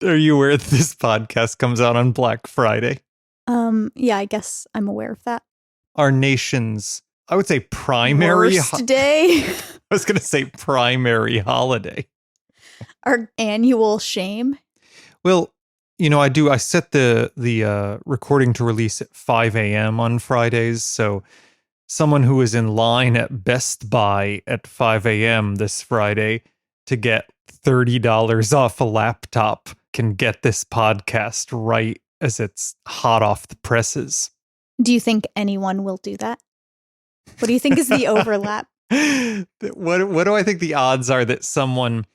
Are you aware that this podcast comes out on Black Friday? Yeah, I guess I'm aware of that. Our nation's, I would say, primary Worst day. I was going to say primary holiday. Our annual shame. Well, I set the recording to release at 5 a.m. on Fridays. So someone who is in line at Best Buy at 5 a.m. this Friday to get $30 off a laptop can get this podcast right as it's hot off the presses. Do you think anyone will do that? What do you think is the overlap? What do I think the odds are that someone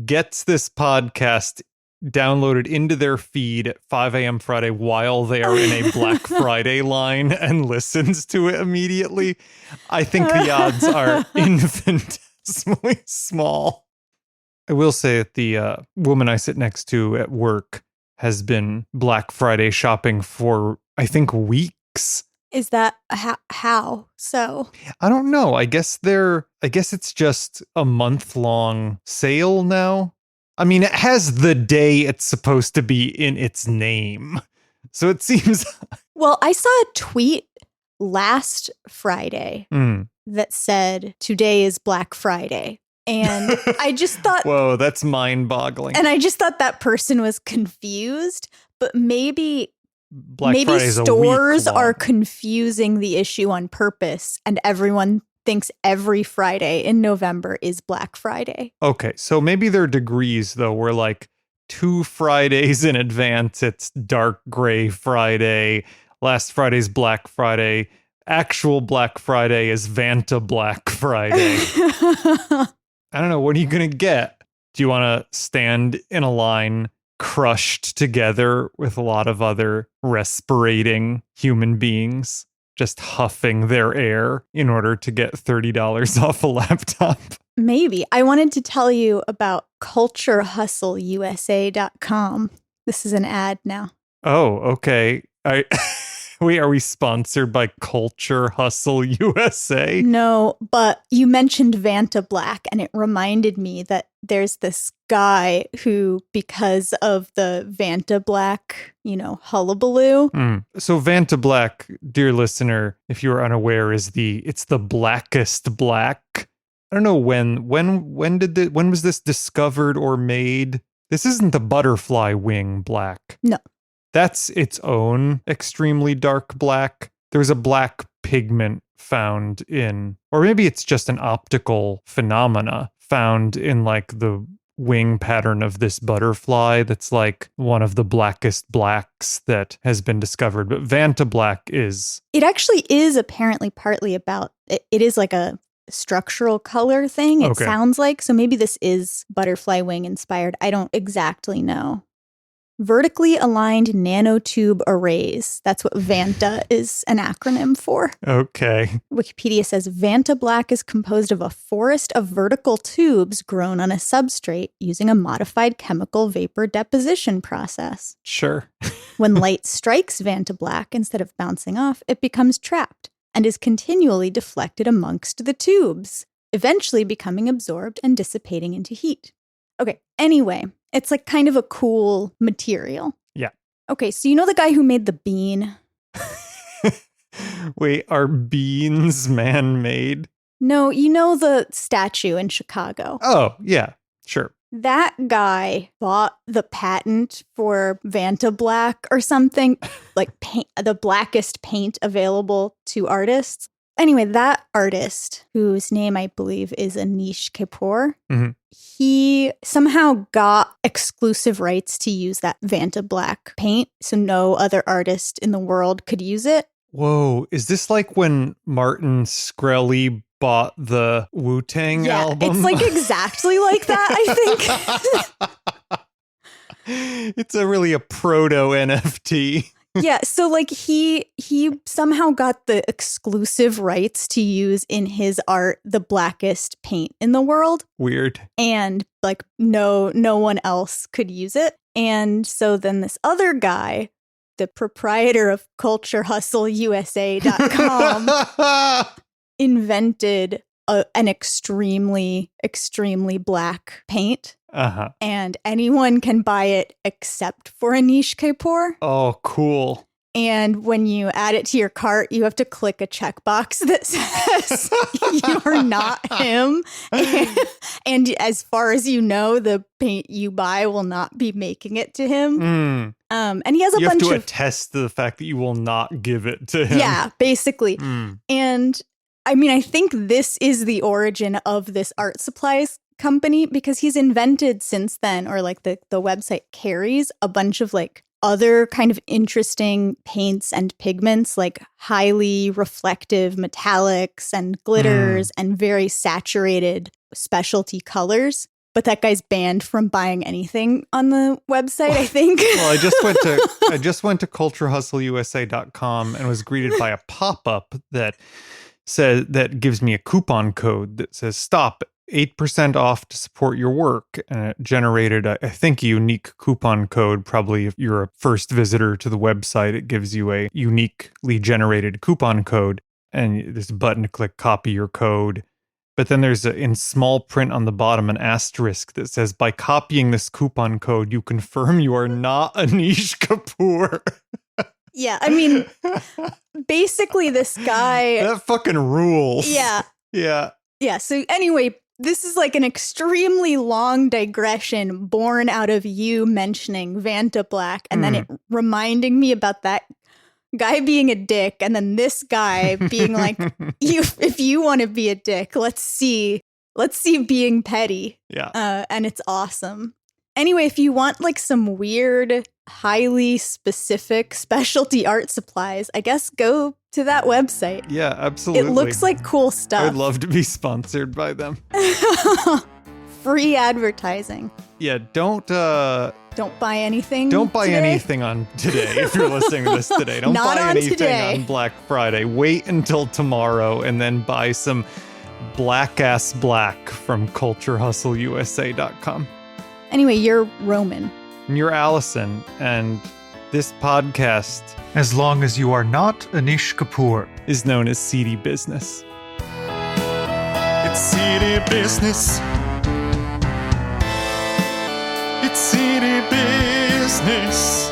gets this podcast downloaded into their feed at 5 a.m. Friday while they are in a Black Friday line and listens to it immediately? I think the odds are infinitesimally small. I will say that the woman I sit next to at work has been Black Friday shopping for, I think, weeks. Is that how? So I don't know. I guess it's just a month-long sale now. I mean, it has the day it's supposed to be in its name. So it seems... Well, I saw a tweet last Friday that said, today is Black Friday. And I just thought... Whoa, that's mind-boggling. And I just thought that person was confused. But maybe Friday's stores are confusing the issue on purpose. And everyone thinks every Friday in November is Black Friday. Okay, so maybe there are degrees, though, where like 2 Fridays in advance, it's dark gray Friday. Last Friday's Black Friday. Actual Black Friday is Vanta Black Friday. I don't know. What are you going to get? Do you want to stand in a line crushed together with a lot of other respirating human beings, just huffing their air in order to get $30 off a laptop? Maybe. I wanted to tell you about culturehustleusa.com. This is an ad now. Oh, okay. Wait, are we sponsored by Culture Hustle USA? No, but you mentioned Vanta Black, and it reminded me that there's this guy who, because of the Vanta Black, hullabaloo. So Vanta Black, dear listener, if you're unaware, it's the blackest black. I don't know when was this discovered or made? This isn't the butterfly wing black. No. That's its own extremely dark black. There's a black pigment found in, or maybe it's just an optical phenomena found in like the wing pattern of this butterfly that's like one of the blackest blacks that has been discovered. But Vanta Black is... It actually is apparently partly about, it is like a structural color thing, it sounds like. So maybe this is butterfly wing inspired. I don't exactly know. Vertically aligned nanotube arrays. That's what Vanta is an acronym for. Okay. Wikipedia says Vanta Black is composed of a forest of vertical tubes grown on a substrate using a modified chemical vapor deposition process. Sure. When light strikes Vanta Black, instead of bouncing off, it becomes trapped and is continually deflected amongst the tubes, eventually becoming absorbed and dissipating into heat. Okay, anyway, it's like kind of a cool material. Yeah. Okay, so you know the guy who made the bean? Wait, are beans man-made? No, you know the statue in Chicago. Oh, yeah, sure. That guy bought the patent for Vanta Black or something, like paint, the blackest paint available to artists. Anyway, that artist, whose name I believe is Anish Kapoor, he somehow got exclusive rights to use that Vanta Black paint, so no other artist in the world could use it. Whoa, is this like when Martin Shkreli bought the Wu-Tang album? It's like exactly like that, I think. It's really a proto-NFT. Yeah, so like he somehow got the exclusive rights to use in his art the blackest paint in the world. Weird. And like no one else could use it. And so then this other guy, the proprietor of culturehustleusa.com, invented an extremely, extremely black paint. Uh-huh. And anyone can buy it except for Anish Kapoor. Oh, cool. And when you add it to your cart, you have to click a checkbox that says you're not him. And as far as you know, the paint you buy will not be making it to him. And he has a bunch of... You have to attest to the fact that you will not give it to him. Yeah, basically. And I mean, I think this is the origin of this art supplies company because he's invented since then, or like the website carries a bunch of like other kind of interesting paints and pigments, like highly reflective metallics and glitters and very saturated specialty colors. But that guy's banned from buying anything on the website, I think. Well, I just went to culturehustlusa.com and was greeted by a pop-up that gives me a coupon code that says stop 8% off to support your work. And it generated, I think, a unique coupon code. Probably if you're a first visitor to the website, it gives you a uniquely generated coupon code. And there's a button to click copy your code. But then there's in small print on the bottom an asterisk that says, by copying this coupon code, you confirm you are not Anish Kapoor. Yeah, I mean, basically this guy... That fucking rules. Yeah. Yeah. Yeah, so anyway, this is like an extremely long digression born out of you mentioning Vanta Black and then it reminding me about that guy being a dick and then this guy being like, if you want to be a dick, let's see being petty. Yeah. And it's awesome. Anyway, if you want like some weird, highly specific specialty art supplies, I guess go to that website. Yeah, absolutely. It looks like cool stuff. I'd love to be sponsored by them. Free advertising. Yeah, don't buy anything. Don't buy today. anything on today if you're listening to this today. Don't Not buy on anything today. on Black Friday. Wait until tomorrow and then buy some black-ass black from culturehustlusa.com. Anyway, you're Roman. And you're Allison, and this podcast, as long as you are not Anish Kapoor, is known as Seedy Business. It's seedy business. It's seedy business.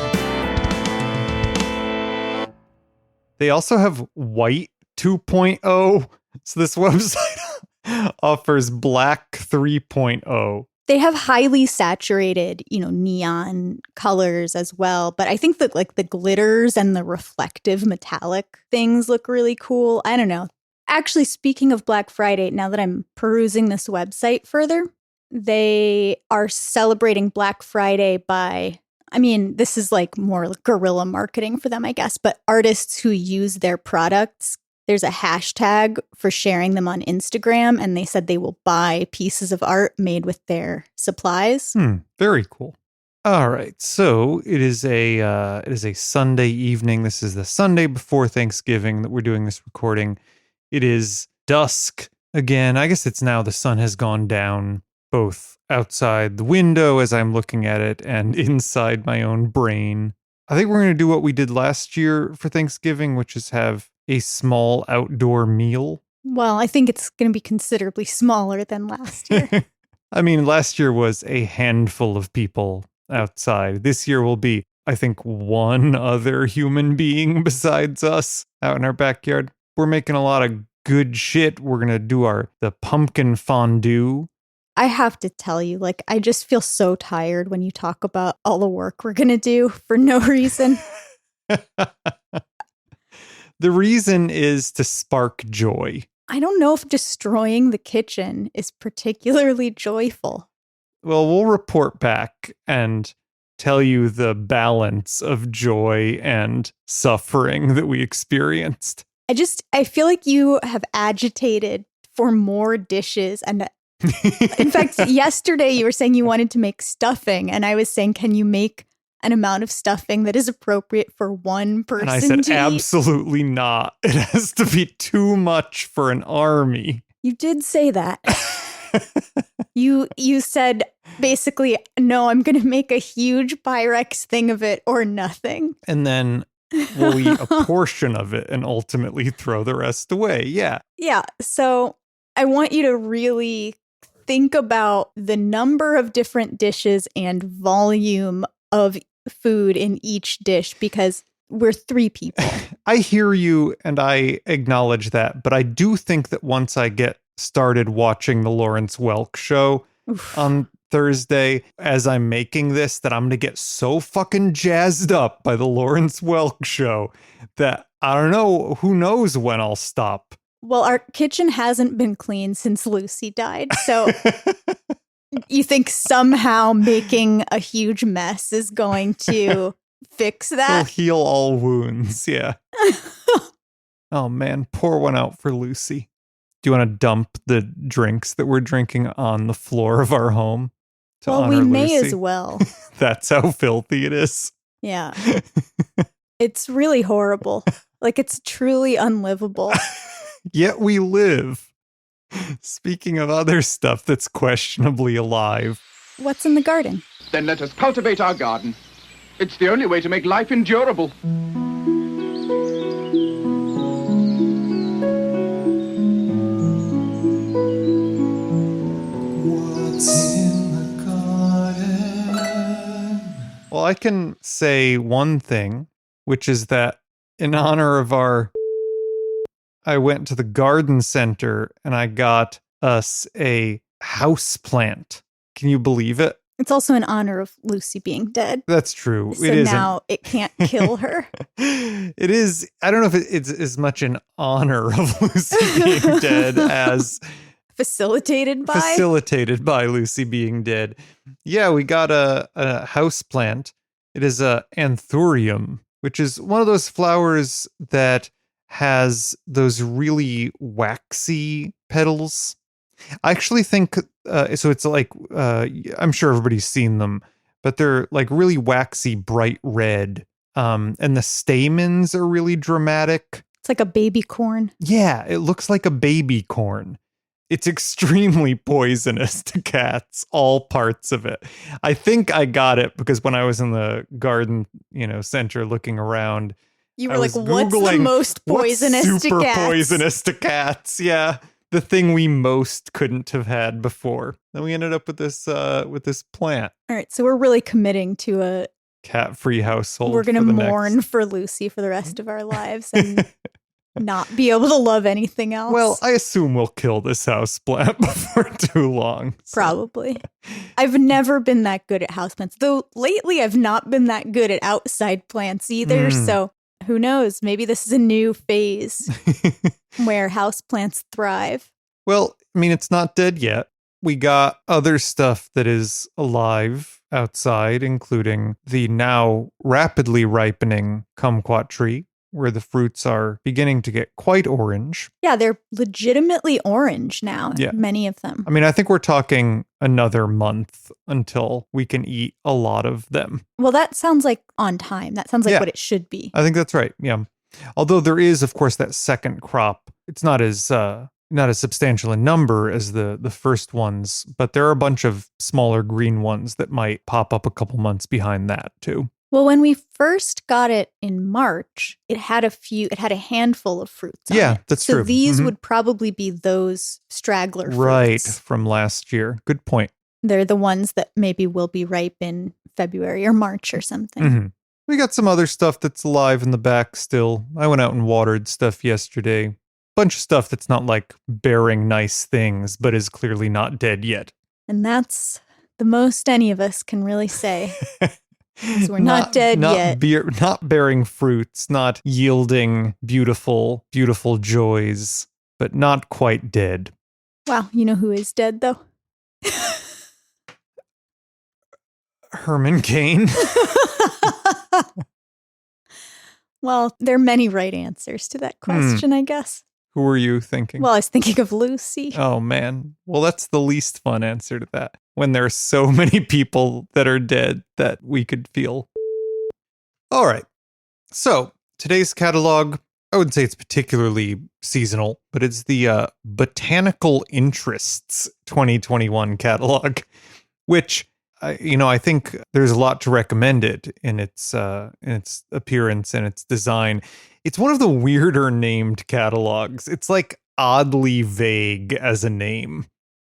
They also have White 2.0, so this website offers Black 3.0. They have highly saturated, neon colors as well. But I think that like the glitters and the reflective metallic things look really cool. I don't know. Actually, speaking of Black Friday, now that I'm perusing this website further, they are celebrating Black Friday by, this is like more guerrilla marketing for them, I guess, but artists who use their products, there's a hashtag for sharing them on Instagram, and they said they will buy pieces of art made with their supplies. Very cool. All right, so it is a Sunday evening. This is the Sunday before Thanksgiving that we're doing this recording. It is dusk again. I guess it's now the sun has gone down, both outside the window as I'm looking at it and inside my own brain. I think we're going to do what we did last year for Thanksgiving, which is have a small outdoor meal. Well, I think it's going to be considerably smaller than last year. Last year was a handful of people outside. This year will be, I think, one other human being besides us out in our backyard. We're making a lot of good shit. We're going to do the pumpkin fondue. I have to tell you, I just feel so tired when you talk about all the work we're going to do for no reason. The reason is to spark joy. I don't know if destroying the kitchen is particularly joyful. Well, we'll report back and tell you the balance of joy and suffering that we experienced. I feel like you have agitated for more dishes. And in fact, yesterday you were saying you wanted to make stuffing. And I was saying, can you make an amount of stuffing that is appropriate for one person? And I said, to absolutely eat? not. It has to be too much for an army. You did say that. You said basically, no, I'm going to make a huge Pyrex thing of it or nothing. And then we'll eat a portion of it and ultimately throw the rest away. Yeah. Yeah. So I want you to really think about the number of different dishes and volume of food in each dish because we're 3 people. I hear you and I acknowledge that, but I do think that once I get started watching the Lawrence Welk show on Thursday as I'm making this, that I'm going to get so fucking jazzed up by the Lawrence Welk show that I don't know, who knows when I'll stop. Well, our kitchen hasn't been clean since Lucy died, so you think somehow making a huge mess is going to fix It'll that? heal all wounds, yeah. Oh man, pour one out for Lucy. Do you want to dump the drinks that we're drinking on the floor of our home? To Well, honor we may Lucy? as well. That's how filthy it is. Yeah. It's really horrible. Like, it's truly unlivable. Yet we live. Speaking of other stuff that's questionably alive. What's in the garden? Then let us cultivate our garden. It's the only way to make life endurable. What's in the garden? Well, I can say one thing, which is that in honor of I went to the garden center and I got us a house plant. Can you believe it? It's also in honor of Lucy being dead. That's true. So it is now it can't kill her. It is. I don't know if it's as much in honor of Lucy being dead as Facilitated by? Lucy being dead. Yeah, we got a house plant. It is a anthurium, which is one of those flowers that has those really waxy petals. I actually think so. It's like I'm sure everybody's seen them, but they're like really waxy, bright red. And the stamens are really dramatic. It's like a baby corn. Yeah, it looks like a baby corn. It's extremely poisonous to cats, all parts of it. I think I got it because when I was in the garden, center looking around, You I were like, was what's the Googling most poisonous what's super to cats? poisonous to cats. Yeah. The thing we most couldn't have had before. Then we ended up with this plant. All right, so we're really committing to a Cat-free household. we're going to for the mourn next- for Lucy for the rest of our lives and not be able to love anything else. Well, I assume we'll kill this house plant before too long. so- Probably. I've never been that good at houseplants, though lately I've not been that good at outside plants either. So who knows? Maybe this is a new phase where houseplants thrive. Well, I mean, it's not dead yet. We got other stuff that is alive outside, including the now rapidly ripening kumquat tree, where the fruits are beginning to get quite orange. Yeah, they're legitimately orange now, Yeah. many of them. I mean, I think we're talking another month until we can eat a lot of them. Well, that sounds like on time. That sounds like Yeah. what it should be. I think that's right. Yeah. Although there is, of course, that second crop. It's not as substantial in number as the first ones, but there are a bunch of smaller green ones that might pop up a couple months behind that too. Well, when we first got it in March, it had a handful of fruits on Yeah, it. that's so true. these Mhm. would probably be those straggler fruits. Right, from last year. Good point. They're the ones that maybe will be ripe in February or March or something. Mhm. We got some other stuff that's alive in the back still. I went out and watered stuff yesterday. Bunch of stuff that's not like bearing nice things, but is clearly not dead yet. And that's the most any of us can really say. 'Cause we're not dead yet. Not bearing fruits, not yielding beautiful, beautiful joys, but not quite dead. Wow, you know who is dead though? Herman Cain. Well, there are many right answers to that question, I guess. Who were you thinking? Well, I was thinking of Lucy. Oh man. Well, that's the least fun answer to that. When there are so many people that are dead that we could feel. All right. So today's catalog, I wouldn't say it's particularly seasonal, but it's the Botanical Interests 2021 catalog, which I think there's a lot to recommend it in its appearance and its design. It's one of the weirder named catalogs. It's like oddly vague as a name.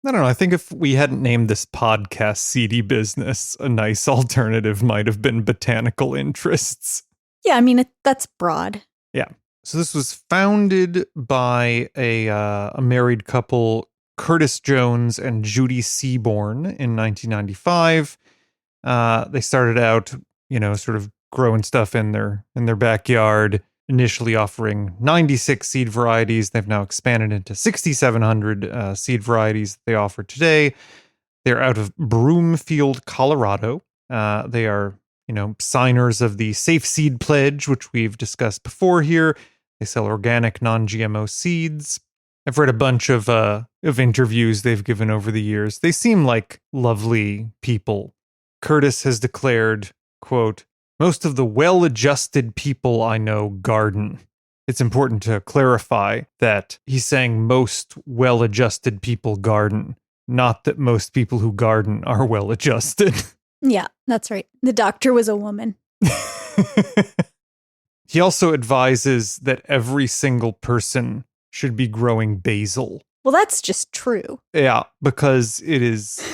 I don't know. I think if we hadn't named this podcast Seedy Business, a nice alternative might have been Botanical Interests. Yeah, I mean, that's broad. Yeah. So this was founded by a married couple, Curtis Jones and Judy Seaborn, in 1995. They started out, sort of growing stuff in their backyard, initially offering 96 seed varieties. They've now expanded into 6,700 seed varieties that they offer today. They're out of Broomfield, Colorado. They are, signers of the Safe Seed Pledge, which we've discussed before here. They sell organic, non-GMO seeds. I've read a bunch of interviews they've given over the years. They seem like lovely people. Curtis has declared, quote, "Most of the well-adjusted people I know garden." It's important to clarify that he's saying most well-adjusted people garden, not that most people who garden are well-adjusted. Yeah, that's right. The doctor was a woman. He also advises that every single person should be growing basil. Well, that's just true. Yeah, because it is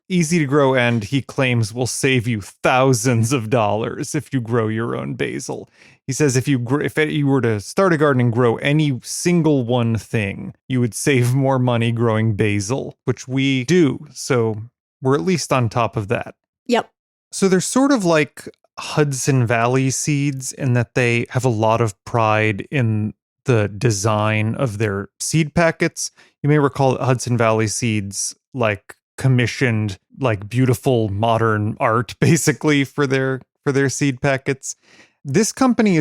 easy to grow and he claims will save you thousands of dollars if you grow your own basil. He says if you were to start a garden and grow any single one thing, you would save more money growing basil, which we do. So we're at least on top of that. Yep. So they're sort of like Hudson Valley seeds in that they have a lot of pride in the design of their seed packets. You may recall that Hudson Valley seeds like commissioned like beautiful modern art basically for their seed packets. This company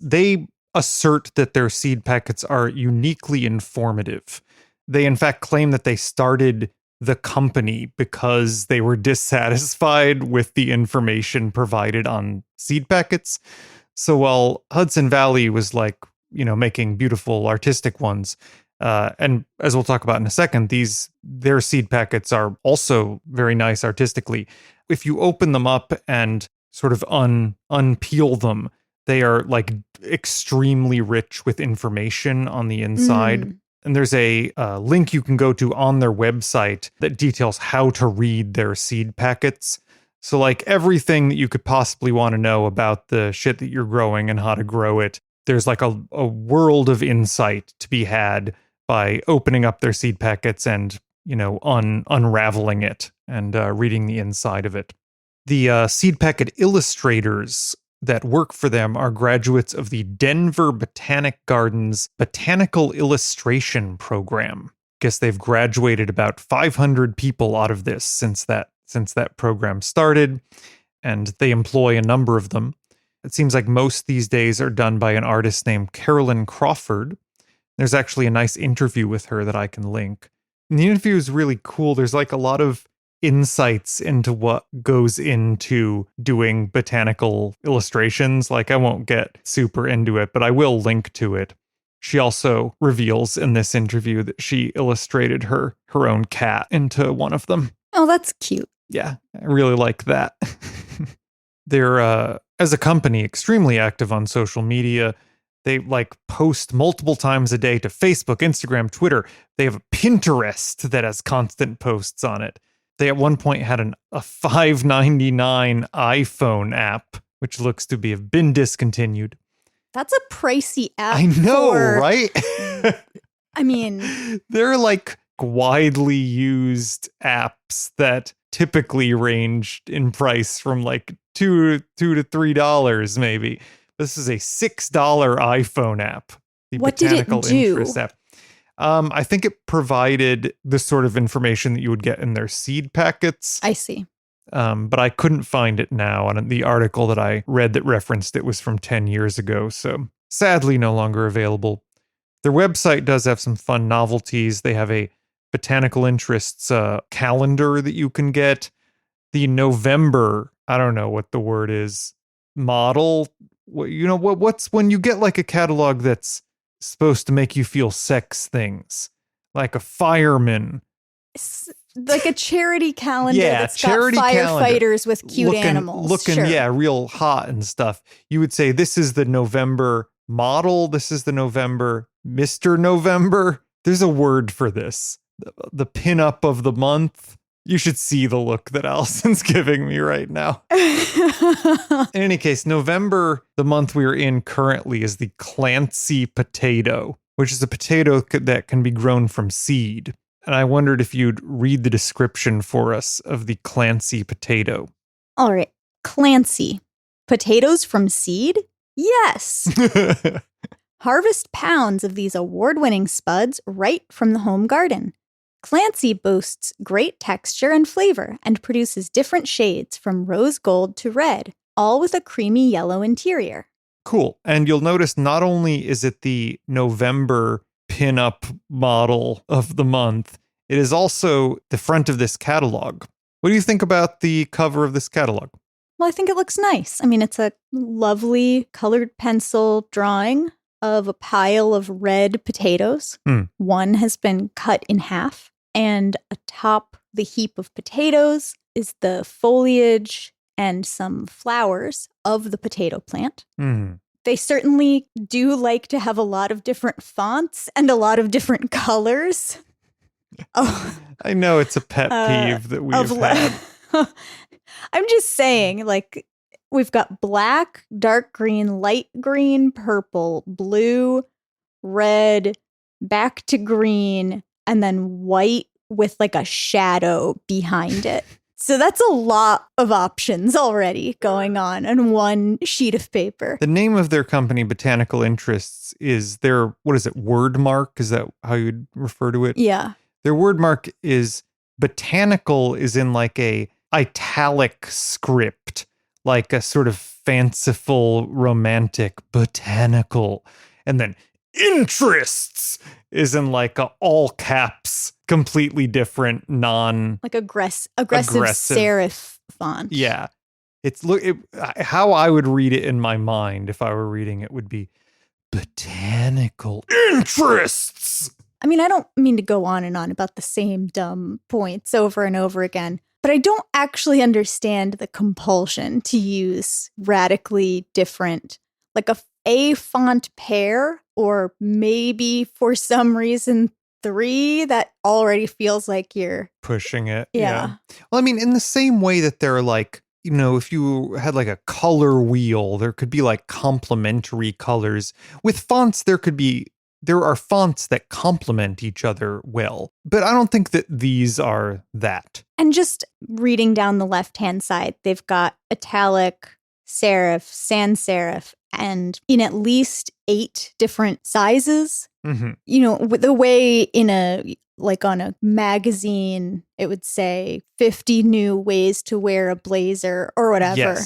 they assert that their seed packets are uniquely informative. They in fact claim that they started the company because they were dissatisfied with the information provided on seed packets. So while Hudson Valley was like, making beautiful artistic ones, and as we'll talk about in a second, their seed packets are also very nice artistically. If you open them up and sort of unpeel them, they are like extremely rich with information on the inside. And there's a link you can go to on their website that details how to read their seed packets. So like everything that you could possibly want to know about the shit that you're growing and how to grow it, there's like a world of insight to be had by opening up their seed packets and, unraveling it and reading the inside of it. The seed packet illustrators that work for them are graduates of the Denver Botanic Gardens Botanical Illustration Program. Guess they've graduated about 500 people out of this since that program started, and they employ a number of them. It seems like most these days are done by an artist named Carolyn Crawford. There's actually a nice interview with her that I can link. And the interview is really cool. There's like a lot of insights into what goes into doing botanical illustrations. Like I won't get super into it, but I will link to it. She also reveals in this interview that she illustrated her own cat into one of them. Oh, that's cute. Yeah, I really like that. They're, as a company, extremely active on social media. They like post multiple times a day to Facebook, Instagram, Twitter. They have a Pinterest that has constant posts on it. They at one point had a $5.99 iPhone app, which looks to have been discontinued. That's a pricey app. I know, right? I mean, they're like widely used apps that typically ranged in price from like $2 to $3 maybe. This is a $6 iPhone app. The what did it do? Interest app. I think it provided the sort of information that you would get in their seed packets. I see. But I couldn't find it now. And the article that I read that referenced it was from 10 years ago. So sadly, no longer available. Their website does have some fun novelties. They have a botanical interests calendar that you can get. The November, I don't know what the word is, model. What's when you get like a catalog that's supposed to make you feel sex things, like a fireman, like a charity calendar. Yeah, that's charity got firefighters calendar. with cute animals. Looking, sure. Yeah, real hot and stuff. You would say this is the November model. This is the November, Mr. November. There's a word for this. the pinup of the month. You should see the look that Allison's giving me right now. In any case, November, the month we are in currently, is the Clancy potato, which is a potato that can be grown from seed. And I wondered if you'd read the description for us of the Clancy potato. All right. Clancy. Potatoes from seed? Yes. Harvest pounds of these award-winning spuds right from the home garden. Clancy boasts great texture and flavor and produces different shades from rose gold to red, all with a creamy yellow interior. Cool. And you'll notice not only is it the November pinup model of the month, it is also the front of this catalog. What do you think about the cover of this catalog? Well, I think it looks nice. I mean, it's a lovely colored pencil drawing of a pile of red potatoes. One has been cut in half, and atop the heap of potatoes is the foliage and some flowers of the potato plant. They certainly do like to have a lot of different fonts and a lot of different colors. Oh, I know it's a pet peeve that we've had. I'm just saying, like, we've got black, dark green, light green, purple, blue, red, back to green, and then white with like a shadow behind it. So that's a lot of options already going on one sheet of paper. The name of their company, Botanical Interests, is their, what is it, word mark? Is that how you'd refer to it? Yeah. Their word mark is botanical, is in like a italic script, like a sort of fanciful, romantic botanical. And then interests is in like a all caps, completely different, like aggressive serif font. Yeah. How I would read it in my mind if I were reading it would be botanical interests. I mean, I don't mean to go on and on about the same dumb points over and over again, but I don't actually understand the compulsion to use radically different, like a font pair, or maybe for some reason 3 that already feels like you're pushing it. Yeah. Well, I mean, in the same way that they're like, you know, if you had like a color wheel, there could be like complementary colors. With fonts, there are fonts that complement each other well, but I don't think that these are that. And just reading down the left-hand side, they've got italic, serif, sans serif, and in at least 8 different sizes. Mm-hmm. You know, the way on a magazine, it would say 50 new ways to wear a blazer or whatever.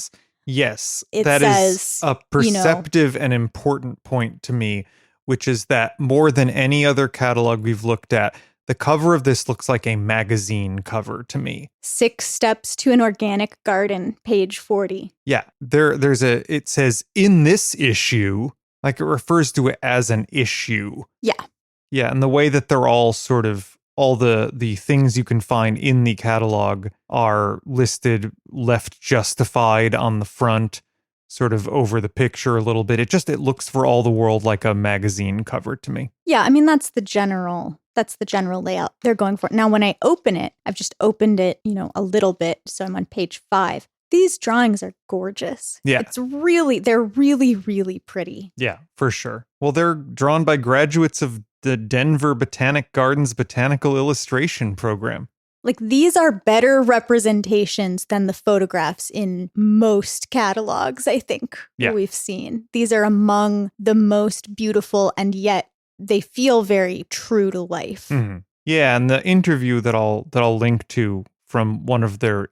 Yes. It that says, is a perceptive and important point to me, which is that more than any other catalog we've looked at, the cover of this looks like a magazine cover to me. 6 Steps to an Organic Garden, page 40. Yeah, it says in this issue, like it refers to it as an issue. Yeah. Yeah, and the way that they're all sort of, all the things you can find in the catalog are listed left justified on the front, sort of over the picture a little bit. It looks for all the world like a magazine cover to me. Yeah, I mean, that's the general layout they're going for. Now, when I open it, I've just opened it, a little bit. So I'm on page 5. These drawings are gorgeous. Yeah. They're really, really pretty. Yeah, for sure. Well, they're drawn by graduates of the Denver Botanic Gardens Botanical Illustration Program. Like, these are better representations than the photographs in most catalogs, I think, we've seen. These are among the most beautiful, and yet they feel very true to life. Mm-hmm. Yeah, and the interview that I'll link to from one of their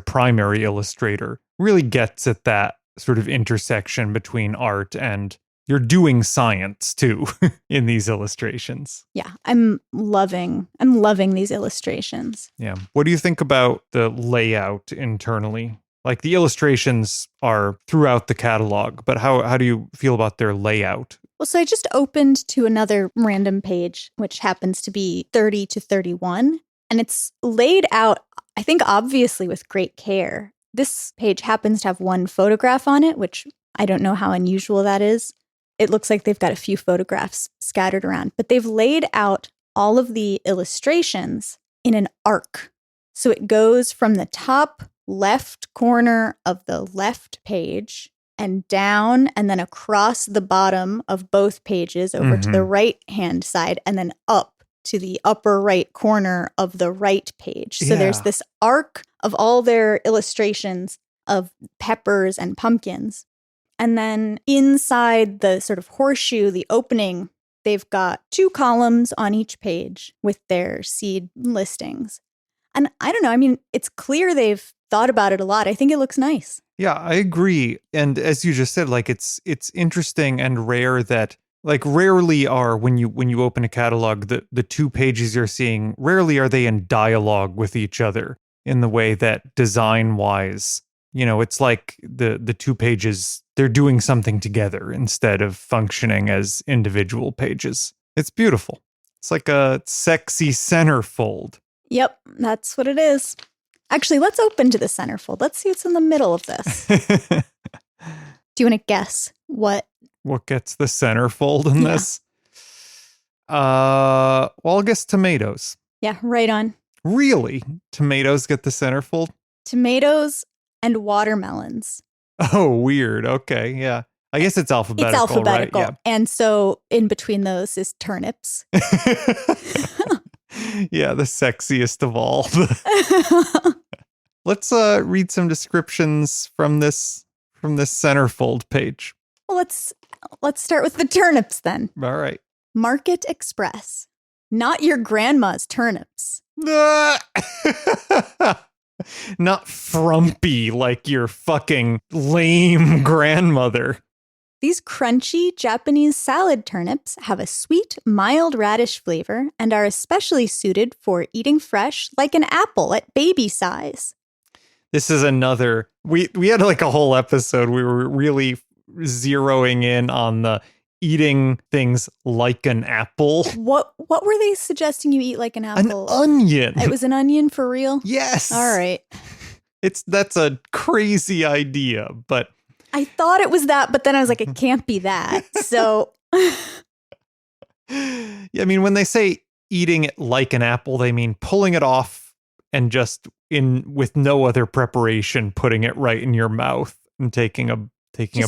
primary illustrator really gets at that sort of intersection between art and you're doing science too in these illustrations. Yeah, I'm loving these illustrations. Yeah. What do you think about the layout internally? Like, the illustrations are throughout the catalog, but how do you feel about their layout? Well, so I just opened to another random page, which happens to be 30 to 31, and it's laid out, I think, obviously with great care. This page happens to have one photograph on it, which I don't know how unusual that is. It looks like they've got a few photographs scattered around, but they've laid out all of the illustrations in an arc. So it goes from the top left corner of the left page and down and then across the bottom of both pages over to the right-hand side and then up to the upper right corner of the right page. So there's this arc of all their illustrations of peppers and pumpkins. And then inside the sort of horseshoe, the opening, they've got 2 columns on each page with their seed listings. And I don't know, I mean, it's clear they've thought about it a lot. I think it looks nice. Yeah, I agree. And as you just said, like it's interesting and rare that like rarely are when you open a catalog, the 2 pages you're seeing, rarely are they in dialogue with each other in the way that design wise, it's like the 2 pages, they're doing something together instead of functioning as individual pages. It's beautiful. It's like a sexy centerfold. Yep, that's what it is. Actually, let's open to the centerfold. Let's see what's in the middle of this. Do you want to guess what gets the centerfold in this? Well, I'll guess tomatoes. Yeah, right on. Really? Tomatoes get the centerfold? Tomatoes and watermelons. Oh, weird. Okay, yeah. I guess it's alphabetical, It's alphabetical. Right? Yeah. And so in between those is turnips. Yeah, the sexiest of all. Let's read some descriptions from this centerfold page. Well, let's start with the turnips then. All right. Market Express. Not your grandma's turnips. Not frumpy like your fucking lame grandmother. These crunchy Japanese salad turnips have a sweet, mild radish flavor and are especially suited for eating fresh like an apple at baby size. This is another, we had like a whole episode. We were really zeroing in on the eating things like an apple. What were they suggesting you eat like an apple? An onion. It was an onion for real? Yes. All right. That's a crazy idea, but I thought it was that, but then I was like, it can't be that. So yeah, I mean, when they say eating it like an apple, they mean pulling it off and just with no other preparation, putting it right in your mouth and taking a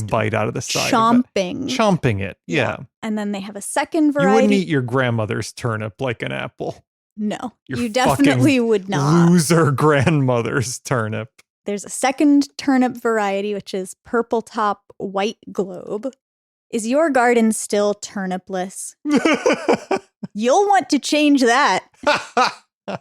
bite out of the side. Chomping. Chomping it. Yeah. And then they have a second variety. You wouldn't eat your grandmother's turnip like an apple. No, Your you definitely would not. Loser grandmother's turnip. There's a second turnip variety, which is purple top white globe. Is your garden still turnipless? You'll want to change that.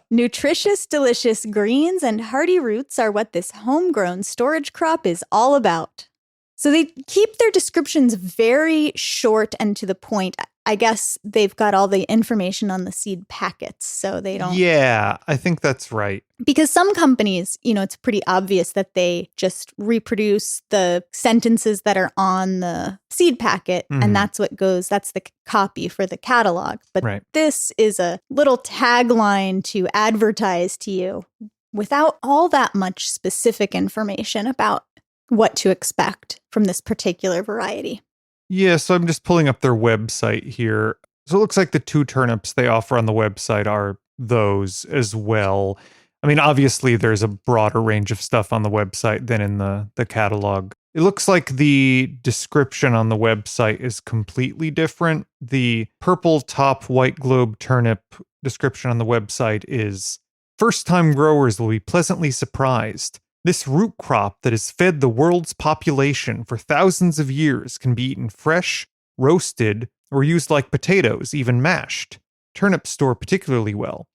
Nutritious, delicious greens and hardy roots are what this homegrown storage crop is all about. So they keep their descriptions very short and to the point. I guess they've got all the information on the seed packets, so they don't... Yeah, I think that's right. Because some companies, it's pretty obvious that they just reproduce the sentences that are on the seed packet, and that's the copy for the catalog. But This is a little tagline to advertise to you without all that much specific information about what to expect from this particular variety. Yeah, so I'm just pulling up their website here. So it looks like the 2 turnips they offer on the website are those as well. I mean, obviously there's a broader range of stuff on the website than in the catalog. It looks like the description on the website is completely different. The purple top white globe turnip description on the website is, first-time growers will be pleasantly surprised. This root crop that has fed the world's population for thousands of years can be eaten fresh, roasted, or used like potatoes, even mashed. Turnips store particularly well.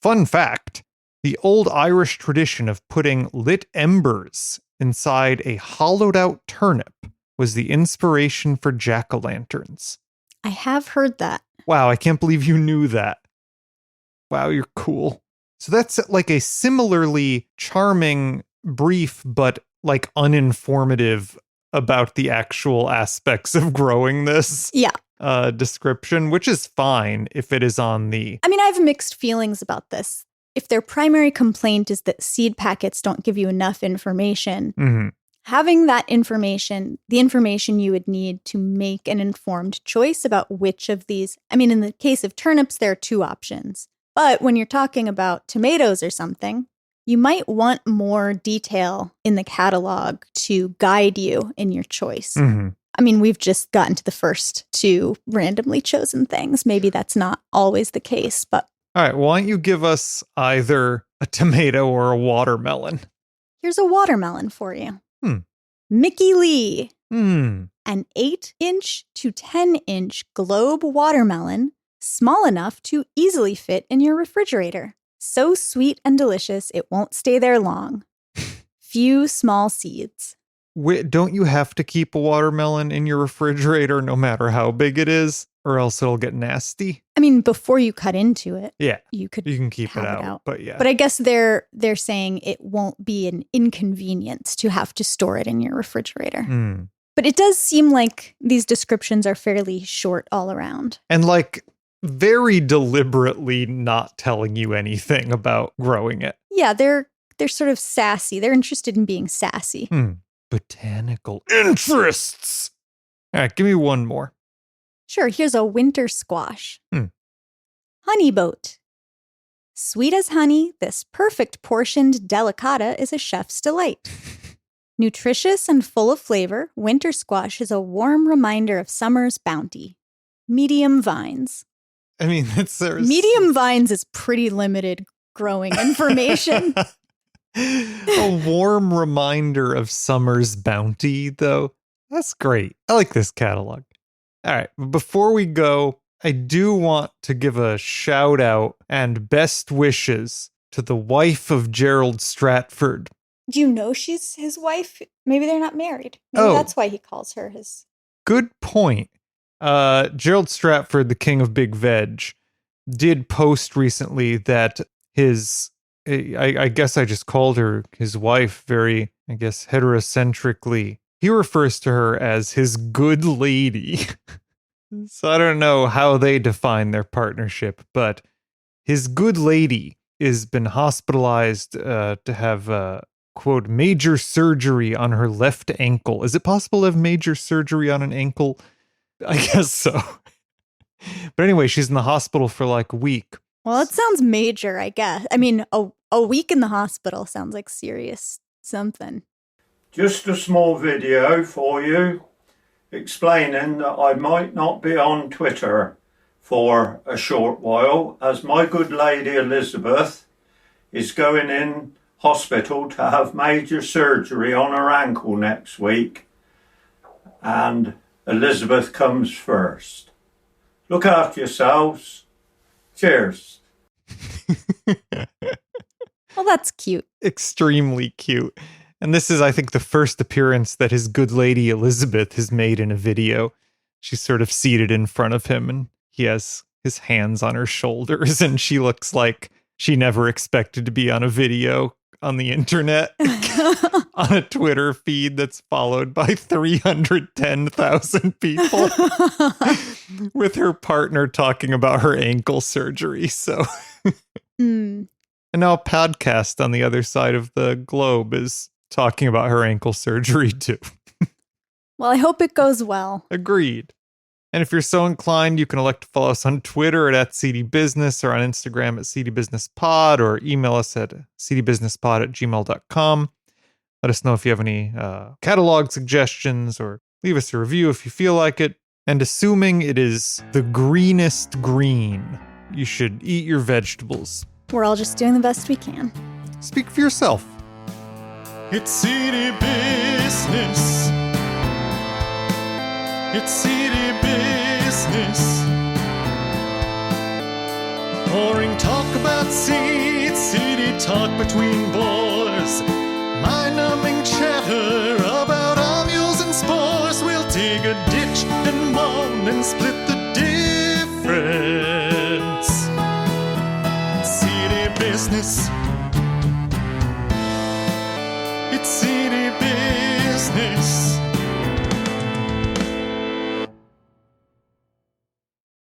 Fun fact, the old Irish tradition of putting lit embers inside a hollowed-out turnip was the inspiration for jack-o'-lanterns. I have heard that. Wow, I can't believe you knew that. Wow, you're cool. So that's like a similarly charming, brief, but like uninformative about the actual aspects of growing this description, which is fine if it is on the... I mean, I have mixed feelings about this. If their primary complaint is that seed packets don't give you enough information, having that information, the information you would need to make an informed choice about which of these, I mean, in the case of turnips, there are 2 options. But when you're talking about tomatoes or something, you might want more detail in the catalog to guide you in your choice. Mm-hmm. I mean, we've just gotten to the first 2 randomly chosen things. Maybe that's not always the case, but. All right, why don't you give us either a tomato or a watermelon? Here's a watermelon for you. Hmm. Mickey Lee, Hmm. an 8-inch to 10-inch globe watermelon, small enough to easily fit in your refrigerator. So sweet and delicious, it won't stay there long. Few small seeds. Wait, don't you have to keep a watermelon in your refrigerator no matter how big it is, or else it'll get nasty? I mean, before you cut into it, Yeah, you could you can keep it have out, but yeah. But I guess they're saying it won't be an inconvenience to have to store it in your refrigerator. Mm. But it does seem like these descriptions are fairly short all around. And like very deliberately not telling you anything about growing it. Yeah, they're sort of sassy. They're interested in being sassy. Botanical interests. All right, give me one more. Sure, here's a winter squash. Honey boat. Sweet as honey, this perfect portioned delicata is a chef's delight. Nutritious and full of flavor, winter squash is a warm reminder of summer's bounty. Medium vines. I mean, Medium vines is pretty limited growing information. A warm reminder of summer's bounty, though. That's great. I like this catalog. All right, before we go, I do want to give a shout out and best wishes to the wife of Gerald Stratford. Do you know she's his wife? Maybe they're not married. Maybe that's why he calls her his. Good point. Gerald Stratford, the king of Big Veg, did post recently that his, I guess I just called her his wife very, I guess, heterocentrically. He refers to her as his good lady. So I don't know how they define their partnership, but his good lady has been hospitalized to have, quote, major surgery on her left ankle. Is it possible to have major surgery on an ankle? I guess so. But anyway, she's in the hospital for like a week. Well, it sounds major, I guess. I mean, a week in the hospital sounds like serious something. Just a small video for you explaining that I might not be on Twitter for a short while, as my good lady Elizabeth is going in hospital to have major surgery on her ankle next week, and Elizabeth comes first. Look after yourselves. Cheers. Well, that's cute. Extremely cute. And this is, I think, the first appearance that his good lady Elizabeth has made in a video. She's sort of seated in front of him, and he has his hands on her shoulders, and she looks like she never expected to be on a video on the internet, on a Twitter feed that's followed by 310,000 people, with her partner talking about her ankle surgery. So, and now a podcast on the other side of the globe is talking about her ankle surgery too. Well, I hope it goes well. Agreed. And if you're so inclined, you can elect to follow us on Twitter at @CDBusiness or on Instagram at CDBusinessPod, or email us at cdbusinesspod@gmail.com. Let us know if you have any catalog suggestions, or leave us a review if you feel like it. And assuming it is the greenest green, you should eat your vegetables. We're all just doing the best we can. Speak for yourself. It's city business. It's city business. Boring talk about seeds, city talk between boys. Mind-numbing chatter about our mules and spores. We'll dig a ditch and moan and split the difference. City business. It's city business.